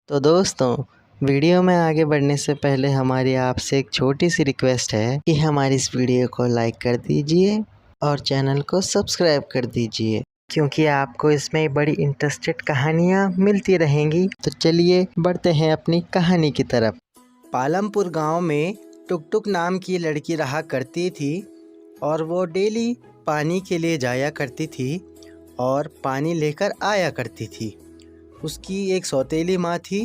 तो दोस्तों, वीडियो में आगे बढ़ने से पहले हमारी आपसे एक छोटी सी रिक्वेस्ट है कि हमारी इस वीडियो को लाइक कर दीजिए और चैनल को सब्सक्राइब कर दीजिए, क्योंकि आपको इसमें बड़ी इंटरेस्टेड कहानियाँ मिलती रहेंगी। तो चलिए बढ़ते हैं अपनी कहानी की तरफ। पालमपुर गांव में टुकटुक नाम की लड़की रहा करती थी और वो डेली पानी के लिए जाया करती थी और पानी लेकर आया करती थी। उसकी एक सौतेली माँ थी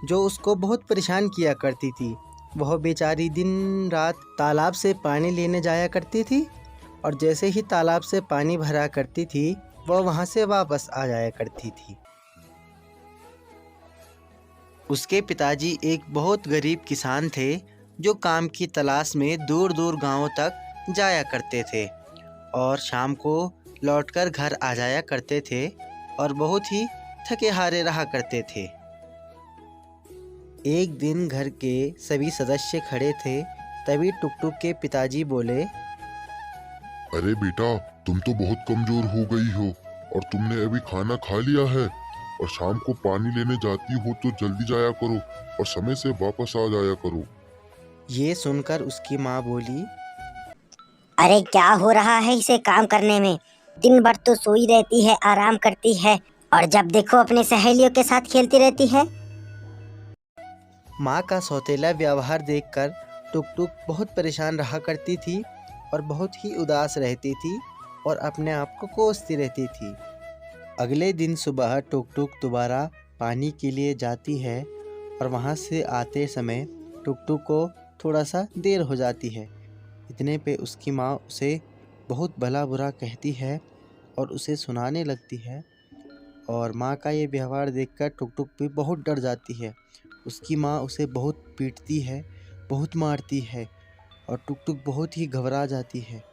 जो उसको बहुत परेशान किया करती थी। वह बेचारी दिन रात तालाब से पानी लेने जाया करती थी और जैसे ही तालाब से पानी भरा करती थी वह वहाँ से वापस आ जाया करती थी। उसके पिताजी एक बहुत गरीब किसान थे जो काम की तलाश में दूर दूर गांवों तक जाया करते थे और शाम को लौटकर घर आ जाया करते थे और बहुत ही थके हारे रहा करते थे। एक दिन घर के सभी सदस्य खड़े थे, तभी टुकटुक के पिताजी बोले, अरे बेटा, तुम तो बहुत कमजोर हो गई हो और तुमने अभी खाना खा लिया है और शाम को पानी लेने जाती हो तो जल्दी जाया करो और समय से वापस आ जाया करो। ये सुनकर उसकी माँ बोली, अरे क्या हो रहा है इसे काम करने में? दिन भर तो सोई रहती है, आराम करती है और जब देखो अपने सहेलियों के साथ खेलती रहती है। माँ का सौतेला व्यवहार देखकर टुकटुक बहुत परेशान रहा करती थी और बहुत ही उदास रहती थी और अपने आप को कोसती रहती थी। अगले दिन सुबह टुकटुक दोबारा पानी के लिए जाती है और वहाँ से आते समय टुकटुक को थोड़ा सा देर हो जाती है। इतने पे उसकी माँ उसे बहुत भला बुरा कहती है और उसे सुनाने लगती है और माँ का ये व्यवहार देखकर टुकटुक भी बहुत डर जाती है। उसकी माँ उसे बहुत पीटती है, बहुत मारती है और टुकटुक बहुत ही घबरा जाती है।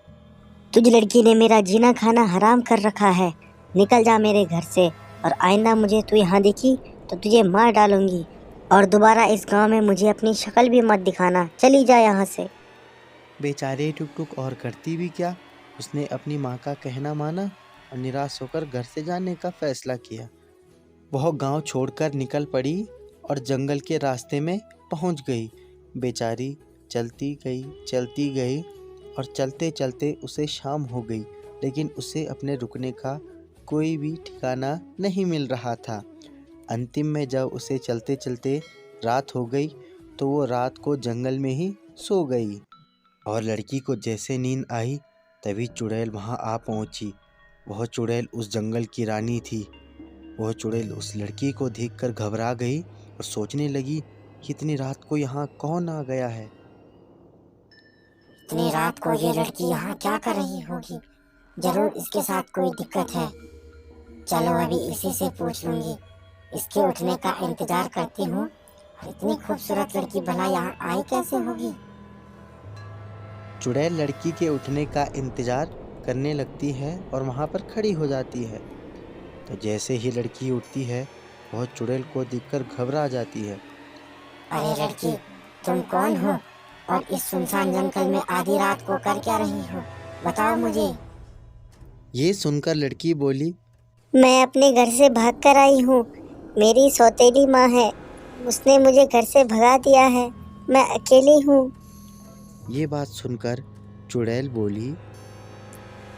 तुझ लड़की ने मेरा जीना खाना हराम कर रखा है, निकल जा मेरे घर से और आइंदा मुझे तू यहाँ दिखी तो तुझे मार डालूंगी और दोबारा इस गांव में मुझे अपनी शक्ल भी मत दिखाना, चली जा यहाँ से। बेचारे टुकटुक और करती भी क्या, उसने अपनी माँ का कहना माना और निराश होकर घर से जाने का फैसला किया। वह गांव छोड़कर निकल पड़ी और जंगल के रास्ते में पहुंच गई। बेचारी चलती गई और चलते चलते उसे शाम हो गई, लेकिन उसे अपने रुकने का कोई भी ठिकाना नहीं मिल रहा था। अंतिम में जब उसे चलते चलते रात हो गई तो वो रात को जंगल में ही सो गई और लड़की को जैसे नींद आई तभी चुड़ैल वहाँ आ पहुँची। वह चुड़ैल उस जंगल की रानी थी। वह चुड़ैल उस लड़की को देखकर घबरा गई और सोचने लगी कि इतनी रात को यहाँ कौन आ गया है। इतनी रात को ये लड़की यहाँ क्या कर रही होगी? जरूर इसके साथ कोई दिक्कत है। चलो अभी इसी से पूछ लूंगी। इसके उठने का इंतजार करती हूँ। इतनी खूबसूरत लड़की भला यहाँ आई कैसे होगी? चुड़ैल लड़की के उठने का इंतजार करने लगती है और वहाँ पर खड़ी हो जाती है। तो जैसे ही लड़की उठती है वह चुड़ैल को देखकर घबरा जाती है। अरे लड़की, तुम कौन हो और इस सुनसान जंगल में आधी रात को कर क्या रही हो? बताओ मुझे। ये सुनकर लड़की बोली, मैं अपने घर से भाग कर आई हूँ। मेरी सौतेली माँ है, उसने मुझे घर से भगा दिया है। मैं अकेली हूँ। ये बात सुनकर चुड़ैल बोली,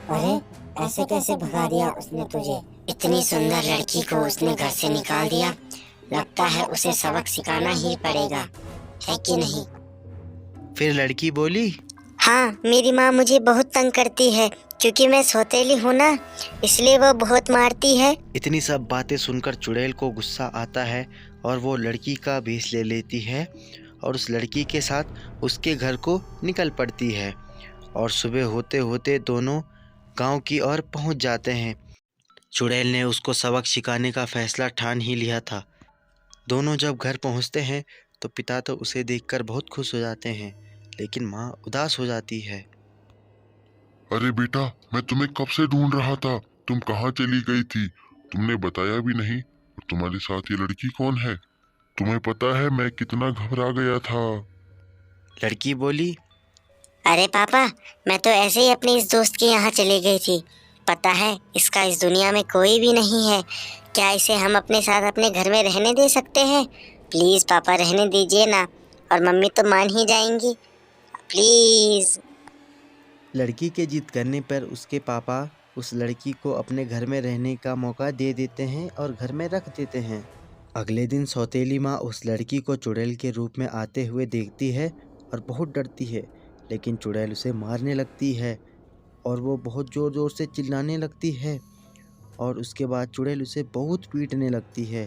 अरे ऐसे कैसे भगा दिया उसने तुझे? इतनी सुंदर लड़की को उसने घर से निकाल दिया। लगता है उसे सबक सिखाना ही पड़ेगा, है कि नहीं? फिर लड़की बोली, हाँ, मेरी माँ मुझे बहुत तंग करती है क्योंकि मैं सौतेली हूँ ना, इसलिए वो बहुत मारती है। इतनी सब बातें सुनकर चुड़ैल को गुस्सा आता है और वो लड़की का भेष ले लेती है और उस लड़की के साथ उसके घर को निकल पड़ती है और सुबह होते होते दोनों गांव की ओर पहुंच जाते हैं। चुड़ैल ने उसको सबक सिखाने का फैसला ठान ही लिया था। दोनों जब घर पहुंचते हैं तो पिता तो उसे देखकर बहुत खुश हो जाते हैं, लेकिन माँ उदास हो जाती है। अरे बेटा, मैं तुम्हें कब से ढूंढ रहा था, तुम कहाँ चली गई थी? तुमने बताया भी नहीं। और तुम्हारे साथ ये लड़की कौन है? तुम्हें पता है मैं कितना घबरा गया था। लड़की बोली, अरे पापा, मैं तो ऐसे ही अपने इस दोस्त के यहाँ चली गई थी। पता है इसका इस दुनिया में कोई भी नहीं है। क्या इसे हम अपने साथ अपने घर में रहने दे सकते हैं? प्लीज पापा रहने दीजिए ना, और मम्मी तो मान ही जाएंगी। प्लीज। लड़की के जिद करने पर उसके पापा उस लड़की को अपने घर में रहने का मौका दे देते हैं और घर में रख देते हैं। अगले दिन सौतेली माँ उस लड़की को चुड़ैल के रूप में आते हुए देखती है और बहुत डरती है, लेकिन चुड़ैल उसे मारने लगती है और वो बहुत ज़ोर ज़ोर से चिल्लाने लगती है और उसके बाद चुड़ैल उसे बहुत पीटने लगती है।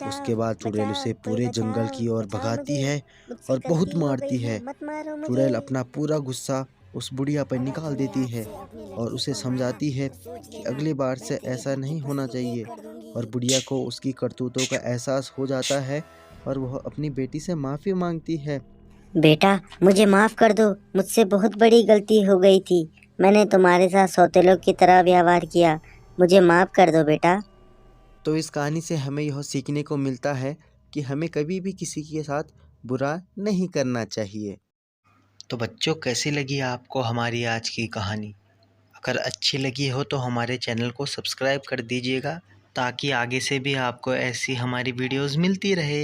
उसके बाद चुड़ैल उसे पूरे जंगल की ओर भगाती है और बहुत मारती है। चुड़ैल अपना पूरा गुस्सा उस बुढ़िया पर निकाल देती है और उसे समझाती है कि अगली बार से ऐसा नहीं होना चाहिए, और बुढ़िया को उसकी करतूतों का एहसास हो जाता है और वह अपनी बेटी से माफ़ी मांगती है। बेटा मुझे माफ कर दो, मुझसे बहुत बड़ी गलती हो गई थी। मैंने तुम्हारे साथ सौतेलों की तरह व्यवहार किया, मुझे माफ कर दो बेटा। तो इस कहानी से हमें यह सीखने को मिलता है कि हमें कभी भी किसी के साथ बुरा नहीं करना चाहिए। तो बच्चों, कैसी लगी आपको हमारी आज की कहानी? अगर अच्छी लगी हो तो हमारे चैनल को सब्सक्राइब कर दीजिएगा, ताकि आगे से भी आपको ऐसी हमारी वीडियोस मिलती रहे।